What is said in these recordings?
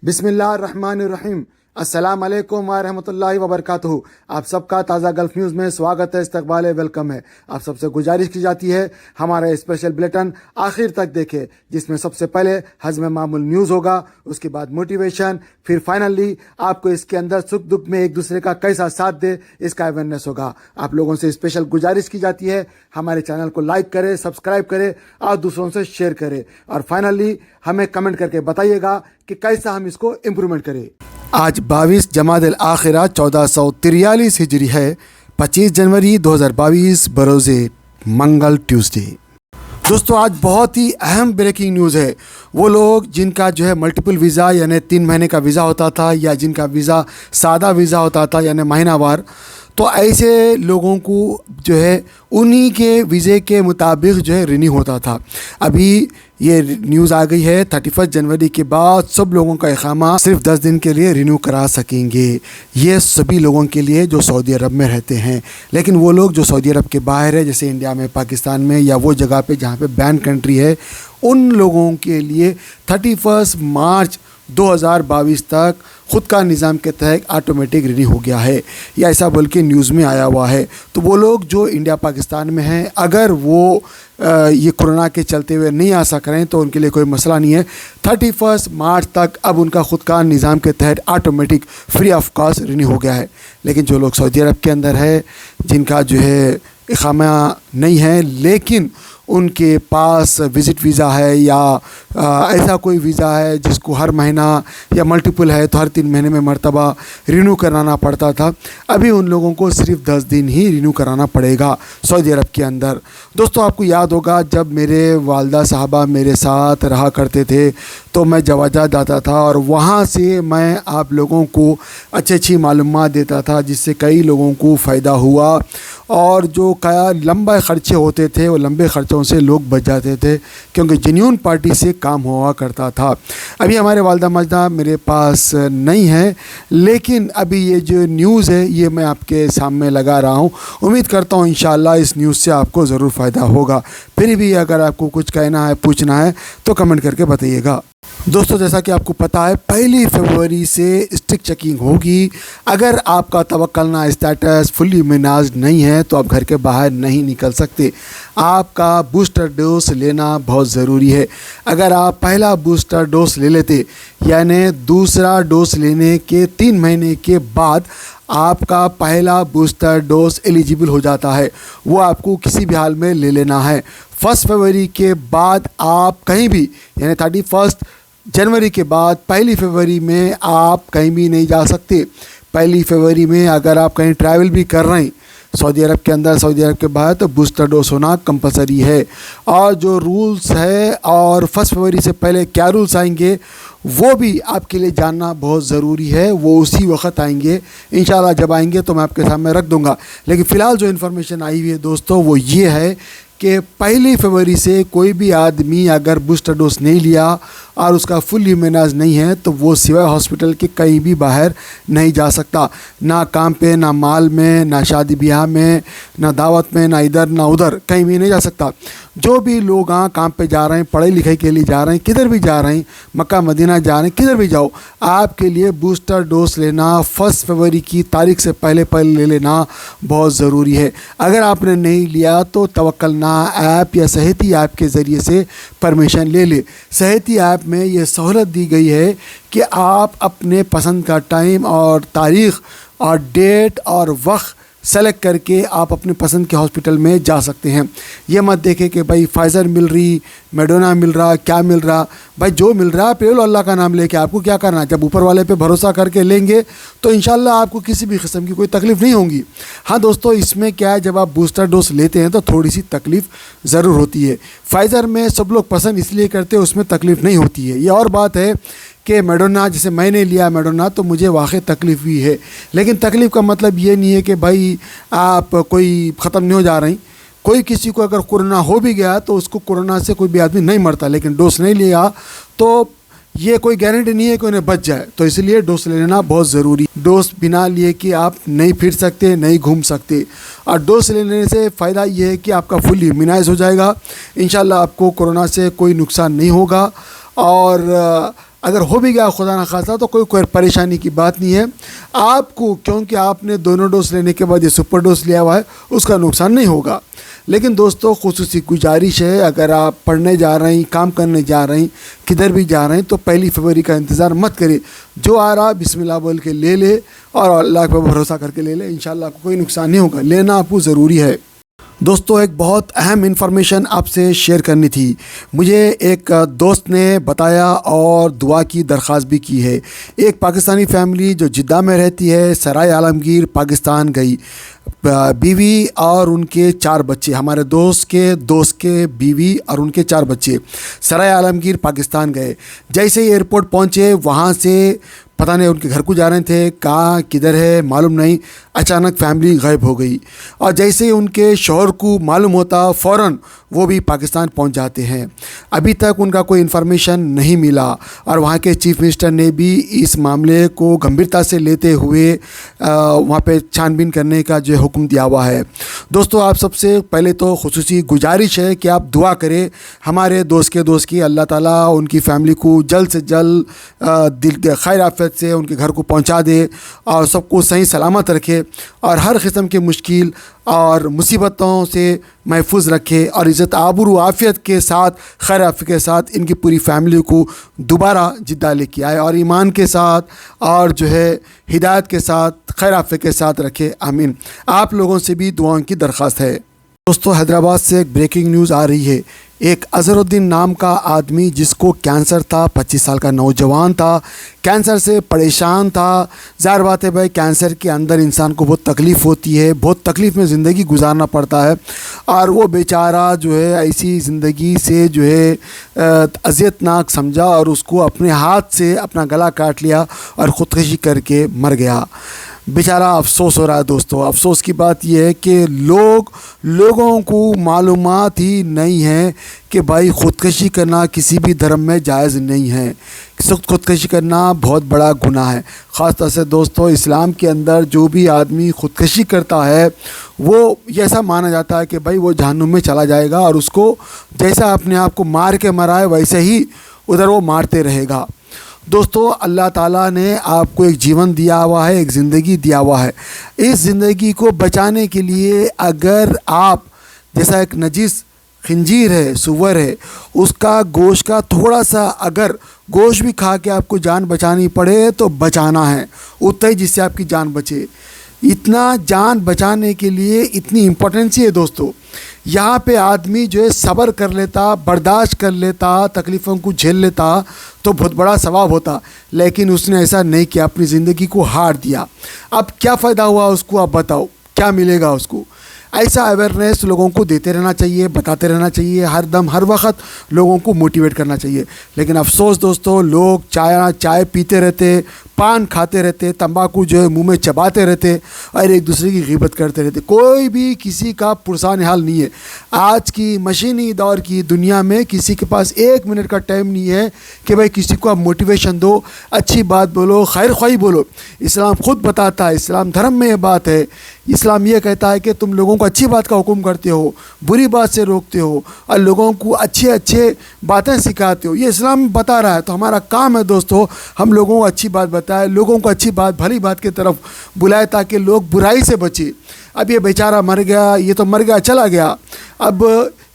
बिस्मिल्लाहिर्रहमानिर्रहीम। अस्सलाम वालेकुम व रहमतुल्लाहि व बरकातहू। आप सबका ताज़ा गल्फ न्यूज़ में स्वागत है, इस्तकबाल है, वेलकम है। आप सबसे गुजारिश की जाती है हमारा स्पेशल बुलेटिन आखिर तक देखें, जिसमें सबसे पहले हज़्म मामूल न्यूज़ होगा, उसके बाद मोटिवेशन, फिर फाइनली आपको इसके अंदर सुख दुख में एक दूसरे का कैसा साथ दे इसका अवेयरनेस होगा। आप लोगों से स्पेशल गुजारिश की जाती है हमारे चैनल को लाइक करें, सब्सक्राइब करें और दूसरों से शेयर करें, और फाइनली हमें कमेंट करके बताइएगा कि कैसा हम इसको इम्प्रूवमेंट करें। आज 22 जमादुल आखिरा 1443 हिजरी है, 25 जनवरी 2022 बरोज़े मंगल ट्यूसडे। दोस्तों, आज बहुत ही अहम ब्रेकिंग न्यूज़ है। वो लोग जिनका मल्टीपल वीज़ा यानी 3 महीने का वीज़ा होता था, या जिनका वीज़ा सादा वीज़ा होता था यानी महीनावार, तो ऐसे लोगों को उन्हीं के वीज़े के मुताबिक रिन्यू होता था। अभी ये न्यूज़ आ गई है 31 जनवरी के बाद सब लोगों का इकामा सिर्फ 10 दिन के लिए रिन्यू करा सकेंगे। ये सभी लोगों के लिए जो सऊदी अरब में रहते हैं, लेकिन वो लोग जो सऊदी अरब के बाहर है, जैसे इंडिया में, पाकिस्तान में, या वो जगह पे जहाँ पे बैन कंट्री है, उन लोगों के लिए 31 मार्च 2022 तक ख़ुद का निज़ाम के तहत ऑटोमेटिक रिन्यू हो गया है, या ऐसा बल्कि न्यूज़ में आया हुआ है। तो वो लोग जो इंडिया पाकिस्तान में हैं, अगर वो ये कोरोना के चलते हुए नहीं आ सक रहे हैं तो उनके लिए कोई मसला नहीं है। 31 मार्च तक अब उनका ख़ुद का निज़ाम के तहत automatic free of cost renew हो गया है। लेकिन जो लोग सऊदी अरब के अंदर है, जिनका इकामा नहीं है, लेकिन उनके पास विज़िट वीज़ा है, या ऐसा कोई वीज़ा है जिसको हर महीना या मल्टीपल है तो हर 3 महीने में मरतबा रिन्यू कराना पड़ता था, अभी उन लोगों को सिर्फ 10 दिन ही रिन्यू कराना पड़ेगा सऊदी अरब के अंदर। दोस्तों, आपको याद होगा जब मेरे वालदा साहबा मेरे साथ रहा करते थे तो मैं जवाजा जाता था, और वहाँ से मैं आप लोगों को अच्छी मालूमात देता था, जिससे कई लोगों को फ़ायदा हुआ, और जो लंबे ख़र्चे होते थे वो लंबे ख़र्चों से लोग बच जाते थे, क्योंकि जेन्युइन पार्टी से काम हुआ करता था। अभी हमारे वालदा मजदा मेरे पास नहीं है, लेकिन अभी ये जो न्यूज़ है ये मैं आपके सामने लगा रहा हूँ। उम्मीद करता हूँ इंशाअल्लाह इस न्यूज़ से आपको ज़रूर फ़ायदा होगा। फिर भी अगर आपको कुछ कहना है, पूछना है, तो कमेंट करके बताइएगा। दोस्तों, जैसा कि आपको पता है 1 फरवरी से स्ट्रिक्ट चेकिंग होगी। अगर आपका तवक्कलना स्टेटस फुली इम्यूनाइज्ड नहीं है तो आप घर के बाहर नहीं निकल सकते। आपका बूस्टर डोज लेना बहुत ज़रूरी है। अगर आप पहला बूस्टर डोज ले लेते, यानी दूसरा डोज लेने के 3 महीने के बाद आपका पहला बूस्टर डोज एलिजिबल हो जाता है, वो आपको किसी भी हाल में ले लेना है। 1 फरवरी के बाद आप कहीं भी, यानी 31 जनवरी के बाद 1 फरवरी में आप कहीं भी नहीं जा सकते। 1 फरवरी में अगर आप कहीं ट्रैवल भी कर रहे हैं सऊदी अरब के अंदर, सऊदी अरब के बाहर, तो बूस्टर डोज होना कंपलसरी है। और जो रूल्स है और 1 फरवरी से पहले क्या रूल्स आएंगे वो भी आपके लिए जानना बहुत ज़रूरी है। वो उसी वक्त आएंगे इंशाल्लाह, जब आएंगे तो मैं आपके सामने रख दूंगा। लेकिन फ़िलहाल जो इन्फॉर्मेशन आई हुई है दोस्तों, वो ये है कि 1 फरवरी से कोई भी आदमी अगर बूस्टर डोज नहीं लिया और उसका फुल इम्यूनाइज नहीं है तो वो सिवाय हॉस्पिटल के कहीं भी बाहर नहीं जा सकता, ना काम पे, ना माल में, ना शादी ब्याह में, ना दावत में, ना इधर ना उधर, कहीं भी नहीं जा सकता। जो भी लोग काम पे जा रहे हैं, पढ़ाई लिखाई के लिए जा रहे हैं, किधर भी जा रहे हैं, मक्का मदीना जा रहे हैं, किधर भी जाओ, आपके लिए बूस्टर डोज लेना 1 फरवरी की तारीख से पहले ले लेना बहुत ज़रूरी है। अगर आपने नहीं लिया तो तवक्कलना ऐप या सेहती ऐप के ज़रिए से परमिशन ले ले। सेहती ऐप में ये सहूलत दी गई है कि आप अपने पसंद का टाइम और तारीख़ और डेट और वक्त सेलेक्ट करके आप अपने पसंद के हॉस्पिटल में जा सकते हैं। ये मत देखें कि भाई फाइज़र मिल रही, मेडोना मिल रहा, क्या मिल रहा, भाई जो मिल रहा है पे लो, अल्लाह का नाम लेके आपको क्या करना है। जब ऊपर वाले पे भरोसा करके लेंगे तो इंशाल्लाह आपको किसी भी किस्म की कोई तकलीफ़ नहीं होगी। हाँ दोस्तों, इसमें क्या है, जब आप बूस्टर डोज लेते हैं तो थोड़ी सी तकलीफ़ ज़रूर होती है। फाइज़र में सब लोग पसंद इसलिए करते हैं, उसमें तकलीफ़ नहीं होती है। ये और बात है कि मेडोना, जैसे मैंने लिया मेडोना तो मुझे वाकई तकलीफ़ हुई है, लेकिन तकलीफ़ का मतलब ये नहीं है कि भाई आप कोई ख़त्म नहीं हो जा रही। कोई किसी को अगर कोरोना हो भी गया तो उसको कोरोना से कोई भी आदमी नहीं मरता, लेकिन डोज नहीं लिया तो ये कोई गारंटी नहीं है कि उन्हें बच जाए। तो इसलिए डोज लेना बहुत ज़रूरी। डोज बिना लिए कि आप नहीं फिर सकते, नहीं घूम सकते। और डोज लेने से फ़ायदा ये है कि आपका फुल इम्यूनाइज हो जाएगा, इंशाल्लाह आपको कोरोना से कोई नुकसान नहीं होगा। और اگر ہو بھی گیا خدا نخواستہ تو کوئی پریشانی کی بات نہیں ہے آپ کو، کیونکہ آپ نے دونوں ڈوز لینے کے بعد یہ سپر ڈوز لیا ہوا ہے، اس کا نقصان نہیں ہوگا۔ لیکن دوستو خصوصی گزارش ہے، اگر آپ پڑھنے جا رہے ہیں، کام کرنے جا رہے ہیں، کدھر بھی جا رہے ہیں تو 1 فروری کا انتظار مت کرے، جو آ رہا بسم اللہ بول کے لے لے اور اللہ پہ بھروسہ کر کے لے لے، انشاءاللہ آپ کو کوئی نقصان نہیں ہوگا، لینا آپ کو ضروری ہے۔ دوستو ایک بہت اہم انفارمیشن آپ سے شیئر کرنی تھی، مجھے ایک دوست نے بتایا اور دعا کی درخواست بھی کی ہے۔ ایک پاکستانی فیملی جو جدہ میں رہتی ہے سرائے عالمگیر پاکستان گئی، بیوی اور ان کے 4 بچے، ہمارے دوست کے بیوی اور ان کے 4 بچے سرائے عالمگیر پاکستان گئے۔ جیسے ہی ایئرپورٹ پہنچے وہاں سے پتہ نہیں ان کے گھر کو جا رہے تھے، کہاں کدھر ہے معلوم نہیں، اچانک فیملی غائب ہو گئی، اور جیسے ہی ان کے شوہر کو معلوم ہوتا فوراً وہ بھی پاکستان پہنچ جاتے ہیں۔ ابھی تک ان کا کوئی انفارمیشن نہیں ملا، اور وہاں کے چیف منسٹر نے بھی اس معاملے کو گمبھیرتا سے لیتے ہوئے وہاں پہ چھان بین کرنے کا جو حکم دیا ہوا ہے۔ دوستو آپ سب سے پہلے تو خصوصی گزارش ہے کہ آپ دعا کریں ہمارے دوست کی، اللہ تعالیٰ ان کی فیملی کو جلد سے جلد خیر عافیت سے ان کے گھر کو پہنچا دے اور سب کو صحیح سلامت رکھے، اور ہر قسم کے مشکل اور مصیبتوں سے محفوظ رکھے، اور عزت آبرو عافیت کے ساتھ خیر عافیت کے ساتھ ان کی پوری فیملی کو دوبارہ جدہ لے کے آئے، اور ایمان کے ساتھ اور جو ہے ہدایت کے ساتھ خیر عافیت کے ساتھ رکھے، آمین۔ آپ لوگوں سے بھی دعاؤں کی درخواست ہے۔ دوستو حیدرآباد سے ایک بریکنگ نیوز آ رہی ہے، ایک اظہر الدین نام کا آدمی جس کو کینسر تھا، 25 سال کا نوجوان تھا، کینسر سے پریشان تھا۔ ظاہر بات ہے بھائی کینسر کے اندر انسان کو بہت تکلیف ہوتی ہے، بہت تکلیف میں زندگی گزارنا پڑتا ہے، اور وہ بیچارہ جو ہے ایسی زندگی سے جو ہے اذیت ناک سمجھا اور اس کو اپنے ہاتھ سے اپنا گلا کاٹ لیا اور خودکشی کر کے مر گیا۔ بیچارہ افسوس ہو رہا ہے دوستو۔ افسوس کی بات یہ ہے کہ لوگوں کو معلومات ہی نہیں ہے کہ بھائی خودکشی کرنا کسی بھی دھرم میں جائز نہیں ہے، خودکشی کرنا بہت بڑا گناہ ہے۔ خاص طور سے دوستو اسلام کے اندر جو بھی آدمی خودکشی کرتا ہے وہ ایسا مانا جاتا ہے کہ بھائی وہ جہنم میں چلا جائے گا، اور اس کو جیسا اپنے آپ کو مار کے مرا ہے ویسے ہی ادھر وہ مارتے رہے گا۔ دوستو اللہ تعالیٰ نے آپ کو ایک جیون دیا ہوا ہے، ایک زندگی دیا ہوا ہے، اس زندگی کو بچانے کے لیے اگر آپ جیسا ایک نجس خنزیر ہے، سور ہے، اس کا گوشت کا تھوڑا سا اگر گوشت بھی کھا کے آپ کو جان بچانی پڑے تو بچانا ہے اتنا ہی جس سے آپ کی جان بچے۔ اتنا جان بچانے کے لیے اتنی امپورٹنسی ہے دوستو۔ یہاں پہ آدمی جو ہے صبر کر لیتا، برداشت کر لیتا، تکلیفوں کو جھیل لیتا تو بہت بڑا ثواب ہوتا، لیکن اس نے ایسا نہیں کیا، اپنی زندگی کو ہار دیا۔ اب کیا فائدہ ہوا اس کو، آپ بتاؤ کیا ملے گا اس کو؟ ایسا اویئرنیس لوگوں کو دیتے رہنا چاہیے، بتاتے رہنا چاہیے، ہر دم ہر وقت لوگوں کو موٹیویٹ کرنا چاہیے۔ لیکن افسوس دوستو لوگ چائے پیتے رہتے، پان کھاتے رہتے، تمباکو جو ہے منہ میں چباتے رہتے اور ایک دوسرے کی غیبت کرتے رہتے، کوئی بھی کسی کا پرسان حال نہیں ہے۔ آج کی مشینی دور کی دنیا میں کسی کے پاس 1 منٹ کا ٹائم نہیں ہے کہ بھائی کسی کو آپ موٹیویشن دو، اچھی بات بولو، خیر خواہی بولو۔ اسلام خود بتاتا ہے، اسلام دھرم میں یہ بات ہے، اسلام یہ کہتا ہے کہ تم لوگوں کو اچھی بات کا حکم کرتے ہو، بری بات سے روکتے ہو، اور لوگوں کو اچھے باتیں سکھاتے ہو، یہ اسلام بتا رہا ہے۔ تو ہمارا کام ہے دوستو ہم لوگوں کو اچھی بات بتائے، لوگوں کو اچھی بات بھلی بات کی طرف بلائے تاکہ لوگ برائی سے بچے۔ اب یہ بیچارہ مر گیا، یہ تو مر گیا چلا گیا، اب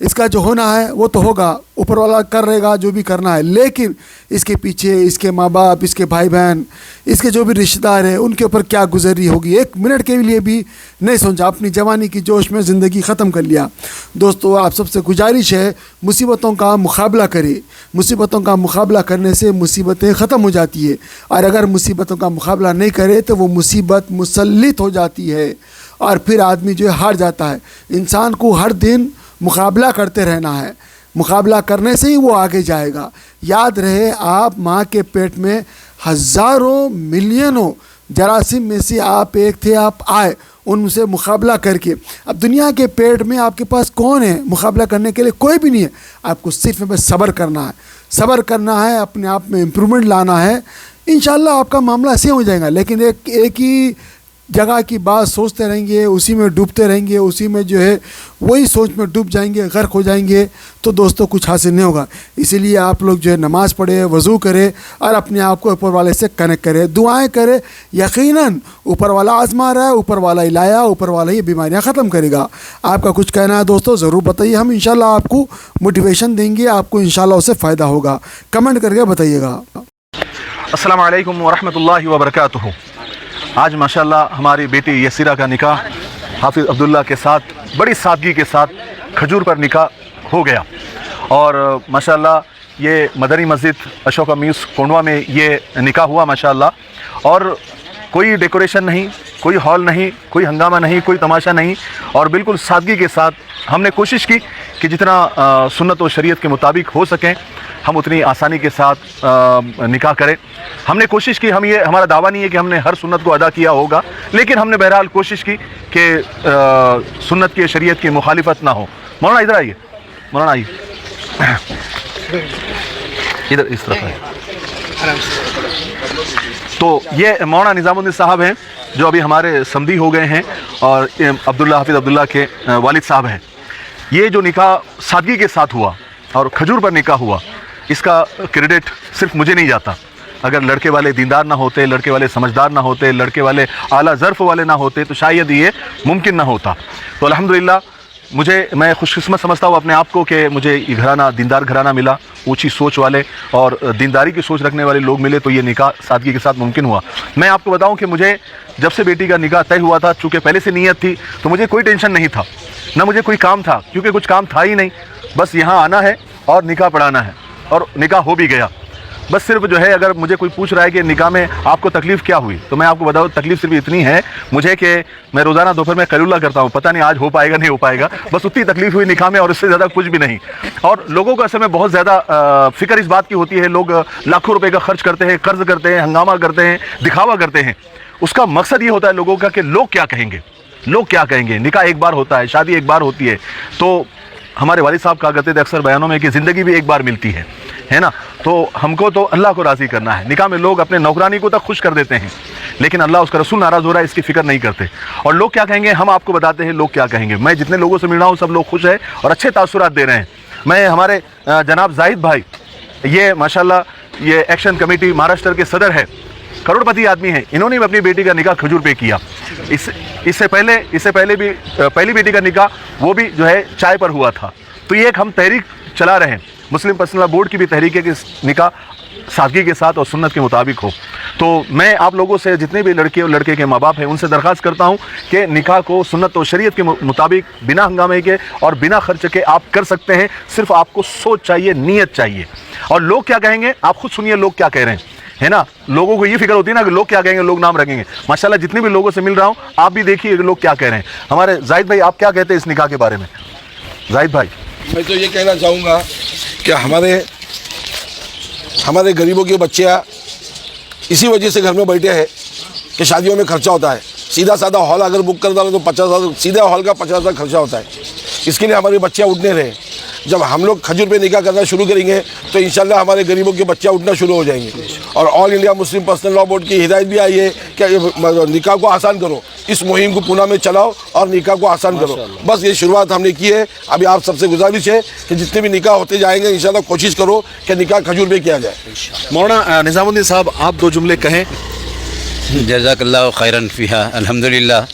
اس کا جو ہونا ہے وہ تو ہوگا، اوپر والا کر رہے گا جو بھی کرنا ہے، لیکن اس کے پیچھے اس کے ماں باپ، اس کے بھائی بہن، اس کے جو بھی رشتہ دار ہیں ان کے اوپر کیا گزری ہوگی، 1 منٹ کے لیے بھی نہیں سوچا، اپنی جوانی کی جوش میں زندگی ختم کر لیا۔ دوستو آپ سب سے گزارش ہے مصیبتوں کا مقابلہ کرے، مصیبتوں کا مقابلہ کرنے سے مصیبتیں ختم ہو جاتی ہے، اور اگر مصیبتوں کا مقابلہ نہیں کرے تو وہ مصیبت مسلط ہو جاتی ہے اور پھر آدمی جو ہے ہار جاتا ہے۔ انسان کو ہر دن مقابلہ کرتے رہنا ہے، مقابلہ کرنے سے ہی وہ آگے جائے گا۔ یاد رہے آپ ماں کے پیٹ میں ہزاروں ملینوں جراثیم میں سے آپ ایک تھے، آپ آئے ان سے مقابلہ کر کے۔ اب دنیا کے پیٹ میں آپ کے پاس کون ہے مقابلہ کرنے کے لیے؟ کوئی بھی نہیں ہے۔ آپ کو صرف بس صبر کرنا ہے، صبر کرنا ہے، اپنے آپ میں امپرومنٹ لانا ہے، انشاءاللہ آپ کا معاملہ صحیح ہو جائے گا۔ لیکن ایک ہی जगह की बात सोचते रहेंगे, उसी में डूबते रहेंगे, उसी में जो है वही सोच में डूब जाएंगे, गर्क हो जाएंगे, तो दोस्तों कुछ हासिल नहीं होगा। इसीलिए आप लोग जो है नमाज़ पढ़े, वज़ू करें और अपने आप को ऊपर वाले से कनेक्ट करें, दुआएं करें। यकीनन ऊपर वाला आजमा रहा है, ऊपर वाला ही लाया, ऊपर वाला ही बीमारियां ख़त्म करेगा। आपका कुछ कहना है दोस्तों ज़रूर बताइए, हम इंशाल्लाह आपको मोटिवेशन देंगे, आपको इंशाल्लाह उससे फ़ायदा होगा। कमेंट करके बताइएगा। अस्सलामु अलैकुम वरहमतुल्लाहि वबरकातुहू। आज माशाल्लाह हमारी बेटी यसीरा का निकाह हाफिज़ अब्दुल्ला के साथ बड़ी सादगी के साथ खजूर पर निकाह हो गया। और माशाल्लाह ये मदनी मस्जिद अशोका मीस कोंडवा में ये निकाह हुआ माशाल्लाह। और कोई डेकोरेशन नहीं, कोई हॉल नहीं, कोई हंगामा नहीं, कोई तमाशा नहीं, और बिल्कुल सादगी के साथ हमने कोशिश की कि जितना सुन्नत और शरीयत के मुताबिक हो सकें हम उतनी आसानी के साथ निकाह करें। हमने कोशिश की, हम ये हमारा दावा नहीं है कि हमने हर सुन्नत को अदा किया होगा, लेकिन हमने बहरहाल कोशिश की कि सुन्नत की शरीयत की मुखालिफत ना हो। मौलाना इधर आइए, मौलाना आइए, इधर इस तरफ आइए। तो ये मौलाना निज़ामुद्दीन साहब हैं जो अभी हमारे समधी हो गए हैं, और अब्दुल्ला हाफिज़ अब्दुल्ला के वालिद साहब हैं। ये जो निकाह सादगी के साथ हुआ और खजूर पर निकाह हुआ, इसका क्रेडिट सिर्फ मुझे नहीं जाता। अगर लड़के वाले दीनदार ना होते, लड़के वाले समझदार ना होते, लड़के वाले आला ज़र्फ़ वाले ना होते, तो शायद ये मुमकिन ना होता। तो अल्हम्दुलिल्लाह मैं खुशकिस्मत समझता हूँ अपने आप को कि मुझे ये घराना दीनदार घराना मिला, ऊंची सोच वाले और दीनदारी की सोच रखने वाले लोग मिले, तो ये निकाह सादगी के साथ मुमकिन हुआ। मैं आपको बताऊँ कि मुझे जब से बेटी का निकाह तय हुआ था, चूँकि पहले से नीयत थी, तो मुझे कोई टेंशन नहीं था, ना मुझे कोई काम था, क्योंकि कुछ काम था ही नहीं। बस यहाँ आना है और निकाह पढ़ाना है, और निकाह हो भी गया। बस सिर्फ जो है, अगर मुझे कोई पूछ रहा है कि निकाह में आपको तकलीफ़ क्या हुई, तो मैं आपको बताऊँ तकलीफ़ सिर्फ इतनी है मुझे कि मैं रोज़ाना दोपहर में कलूला करता हूँ, पता नहीं आज हो पाएगा नहीं हो पाएगा, बस उतनी तकलीफ़ हुई निकाह में, और इससे ज़्यादा कुछ भी नहीं। और लोगों को असल में बहुत ज़्यादा फ़िक्र इस बात की होती है, लोग लाखों रुपये का खर्च करते हैं, कर्ज़ करते हैं, हंगामा करते हैं, दिखावा करते हैं। उसका मकसद ये होता है लोगों का कि लोग क्या कहेंगे, लोग क्या कहेंगे। निकाह एक बार होता है, शादी एक बार होती है। तो हमारे वालिद साहब कहा करते थे अक्सर बयानों में कि ज़िंदगी भी एक बार मिलती है ना। तो हमको तो अल्लाह को राज़ी करना है। निकाह में लोग अपने नौकरानी को तक खुश कर देते हैं, लेकिन अल्लाह उसका रसूल नाराज़ हो रहा है, इसकी फ़िक्र नहीं करते। और लोग क्या कहेंगे, हम आपको बताते हैं लोग क्या कहेंगे। मैं जितने लोगों से मिल रहा हूँ सब लोग खुश हैं और अच्छे तासुरात दे रहे हैं। मैं हमारे जनाब जाहिद भाई, ये माशाल्लाह ये एक्शन कमेटी महाराष्ट्र के सदर है, करोड़पति आदमी हैं, इन्होंने भी अपनी बेटी का निकाह खजूर पे किया। इससे पहले भी पहली बेटी का निकाह वो भी जो है चाय पर हुआ था। तो ये एक हम तहरीक चला रहे हैं, मुस्लिम पर्सनल लॉ बोर्ड की भी तहरीक है कि निकाह सादगी के साथ और सुन्नत के मुताबिक हो। तो मैं आप लोगों से, जितने भी लड़के और लड़के के माँ बाप हैं, उनसे दरख्वास्त करता हूँ कि निकाह को सुन्नत और शरीयत के मुताबिक बिना हंगामे के और बिना खर्च के आप कर सकते हैं। सिर्फ आपको सोच चाहिए, नीयत चाहिए। और लोग क्या कहेंगे आप खुद सुनिए, लोग क्या कह रहे हैं, है ना। लोगों को ये फिक्र होती है ना कि लोग क्या कहेंगे, लोग नाम रखेंगे। माशाल्लाह जितने भी लोगों से मिल रहा हूँ, आप भी देखिए लोग क्या कह रहे हैं। हमारे जाहिद भाई, आप क्या कहते हैं इस निकाह के बारे में? जाहिद भाई, मैं तो ये कहना चाहूँगा कि हमारे गरीबों के बच्चे इसी वजह से घर में बैठे हैं कि शादियों में खर्चा होता है। सीधा साधा हॉल अगर बुक कर डालो तो 50,000, सीधा हॉल का 50,000 खर्चा होता है। इसके लिए हमारे बच्चे उठने रहे। जब हम लोग खजूर पे निकाह करना शुरू करेंगे तो इंशाल्लाह हमारे गरीबों के बच्चे उठना शुरू हो जाएंगे। और all India Muslim personal law board की हिदायत भी आई है कि निकाह को आसान करो, इस मुहिम को पुणे में चलाओ और निकाह को आसान करो। बस ये शुरुआत हमने की है। अभी आप सबसे गुजारिश है कि जितने भी निकाह होते जाएंगे इंशाल्लाह कोशिश करो कि निकाह खजूर पे किया जाए। मौलाना निज़ामुद्दीन साहब, आप दो जुमले कहें। जज़ाकल्लाहु खैरन फ़िहा। अल्हम्दुलिल्लाह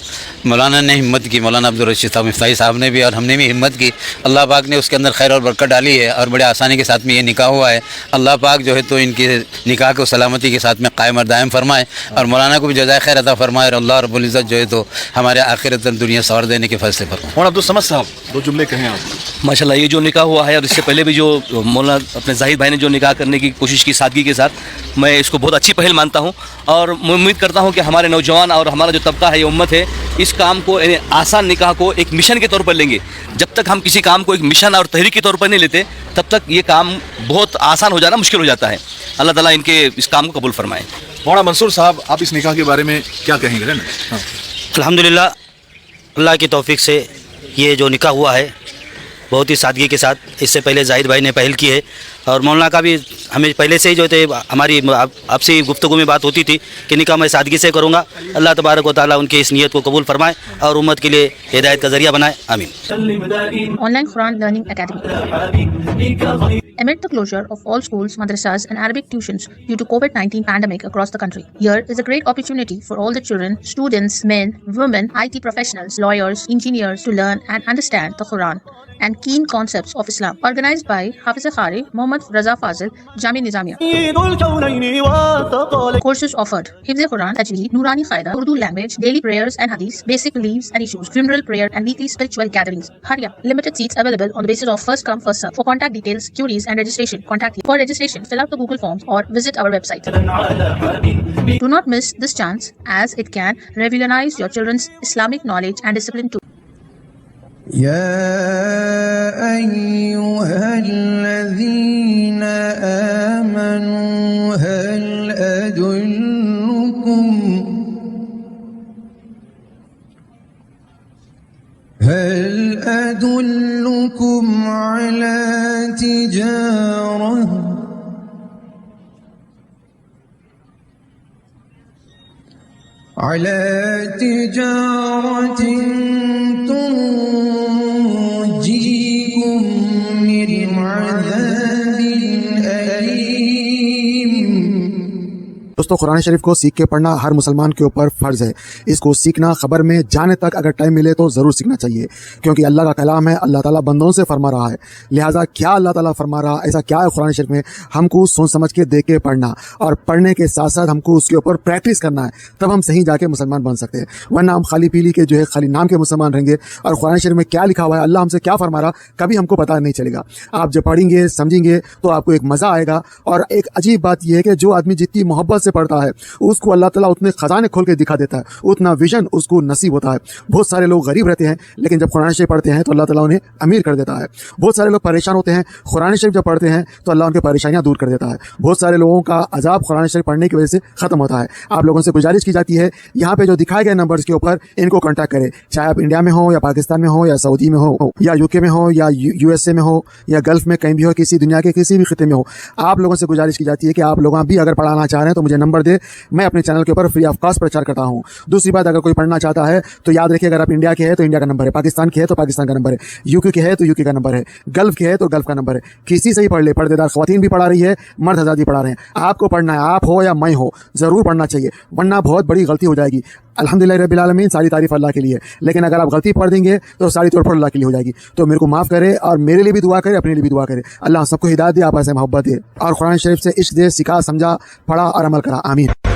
मौलाना ने हिम्मत की, मौलाना अब्दुल रशीद साहब मिफ्ताही साहब ने भी और हमने भी हिम्मत की। अल्लाह पाक ने उसके अंदर खैर और बरकत डाली है और बड़े आसानी के साथ में ये निकाह हुआ है। अल्लाह पाक जो है तो इनके निकाह को सलामती के साथ में कायम और दायम फरमाए और मौलाना को भी जज़ाए खैर अता फरमाए। और अल्लाह रब्बुल इज़्ज़त जो है तो हमारे आखिरत दुनिया सवार देने के फैसले फरमाए। और अब्दुल समद साहब, दो जुमले कहें आप। माशाल्लाह ये जो निकाह हुआ है और इससे पहले भी जो मौलाना अपने जाहिद भाई ने जो निकाह करने की कोशिश की सादगी के साथ, मैं इसको बहुत अच्छी पहल मानता हूँ। और मैं उम्मीद करता हूँ कि हमारे नौजवान और हमारा जो तबका है, ये उम्मत है, इस काम को यानी आसान निकाह को एक मिशन के तौर पर लेंगे। जब तक हम किसी काम को एक मिशन और तहरीक के तौर पर नहीं लेते, तब तक ये काम बहुत आसान हो जाना मुश्किल हो जाता है। अल्लाह ताला इनके इस काम को कबूल फरमाए। मौलाना मंसूर साहब, आप इस निकाह के बारे में क्या कहेंगे? अल्हम्दुलिल्लाह, अल्लाह की तौफीक से ये जो निकाह हुआ है بہت ہی سادگی کے ساتھ. اس سے پہلے زاہد بھائی نے پہل کی ہے اور مولانا کا بھی ہمیں پہلے سے ہی جو تھے ہماری آپ سے گفتگو میں بات ہوتی تھی کہ نکاح میں سادگی سے کروں گا. اللہ تبارک و تعالیٰ ان کی اس نیت کو قبول فرمائے اور امت کے لیے ہدایت کا ذریعہ بنائے. آمین. Online Quran Learning Academy. Amid the closure of all schools, madrasas and Arabic tuitions due to COVID-19 pandemic across the country, here is a great opportunity for all the children, students, men, women, IT professionals, lawyers, engineers to learn and understand the Quran and keen concepts of Islam. Organized by Hafiz Qari Muhammad Raza Fazil, Jami Nizamiya. Courses offered: Hifz Quran, Tajweed, Nurani Qaida, Urdu language, daily prayers and hadith, basic beliefs and issues, funeral prayer and weekly spiritual gatherings. Hurry up! Limited seats available on the basis of first come first serve. For contact details, queries and registration, contact me. For registration, fill out the Google forms or visit our website. Do not miss this chance, as it can revolutionize your children's Islamic knowledge and discipline too. يا أيها الذين آمنوا هل أدلكم على تجارة تنجيكم من عذاب أليم. دوستو قرآن شریف کو سیکھ کے پڑھنا ہر مسلمان کے اوپر فرض ہے. اس کو سیکھنا خبر میں جانے تک اگر ٹائم ملے تو ضرور سیکھنا چاہیے، کیونکہ اللہ کا کلام ہے. اللہ تعالیٰ بندوں سے فرما رہا ہے، لہٰذا کیا اللہ تعالیٰ فرما رہا ایسا کیا ہے قرآن شریف میں، ہم کو سوچ سمجھ کے دیکھ کے پڑھنا اور پڑھنے کے ساتھ ساتھ ہم کو اس کے اوپر پریکٹس کرنا ہے، تب ہم صحیح جا کے مسلمان بن سکتے ہیں. ورنہ ہم خالی پیلی کے جو ہے خالی نام کے مسلمان رہیں گے اور قرآن شریف میں کیا لکھا ہوا ہے، اللہ ہم سے کیا فرما رہا کبھی ہم کو پتہ نہیں چلے گا. آپ جب پڑھیں گے سمجھیں گے تو آپ کو ایک مزہ آئے گا. اور ایک عجیب بات یہ ہے کہ جو آدمی جتنی محبت سے پڑھتا ہے اس کو اللہ تعالیٰ اتنے خزانے کھول کے دکھا دیتا ہے، اتنا ویژن اس کو نصیب ہوتا ہے. بہت سارے لوگ غریب رہتے ہیں لیکن جب قرآن شریف پڑھتے ہیں تو اللہ تعالیٰ انہیں امیر کر دیتا ہے. بہت سارے لوگ پریشان ہوتے ہیں، قرآن شریف جب پڑھتے ہیں تو اللہ ان کی پریشانیاں دور کر دیتا ہے. بہت سارے لوگوں کا عذاب قرآن شریف پڑھنے کی وجہ سے ختم ہوتا ہے. آپ لوگوں سے گزارش کی جاتی ہے یہاں پہ جو دکھائے گئے نمبرز کے اوپر ان کو کانٹیکٹ کریں، چاہے آپ انڈیا میں ہو یا پاکستان میں ہو یا سعودی میں ہو یا UK میں ہو یا USA میں ہو یا گلف میں کہیں بھی ہو، کسی دنیا کے کسی بھی خطے میں ہو. آپ لوگوں سے گزارش کی جاتی ہے کہ آپ لوگوں بھی اگر پڑھانا چاہ رہے ہیں تو مجھے نمبر دے، میں اپنے چینل کے اوپر فری آف کاسٹ پرچار کرتا ہوں. دوسری بات، اگر کوئی پڑھنا چاہتا ہے تو یاد رکھیے، اگر آپ انڈیا کے ہیں تو انڈیا کا نمبر ہے، پاکستان کے ہے تو پاکستان کا نمبر ہے، UK کے ہے تو UK کا نمبر ہے، گلف کے ہے تو گلف کا نمبر ہے. کسی سے ہی پڑھ لے. پردے دار خواتین بھی پڑھا رہی ہے، مرد حضرات بھی پڑھا رہے ہیں. آپ کو پڑھنا ہے، آپ ہو یا میں ہو، ضرور پڑھنا چاہیے، ورنہ بہت بڑی غلطی ہو جائے گی. الحمدللہ رب العالمین، ساری تعریف اللہ کے لیے، لیکن اگر آپ غلطی پڑھ دیں گے تو ساری طور پر اللہ کے لیے ہو جائے گی. تو میرے کو معاف کرے اور میرے لیے بھی دعا کرے، اپنے لیے بھی دعا کرے. اللہ سب کو ہدایت دے، آپ ایسے محبت دے اور قرآن شریف سے عشق دے، سکھا، سمجھا، پڑھا اور عمل کرا. آمین.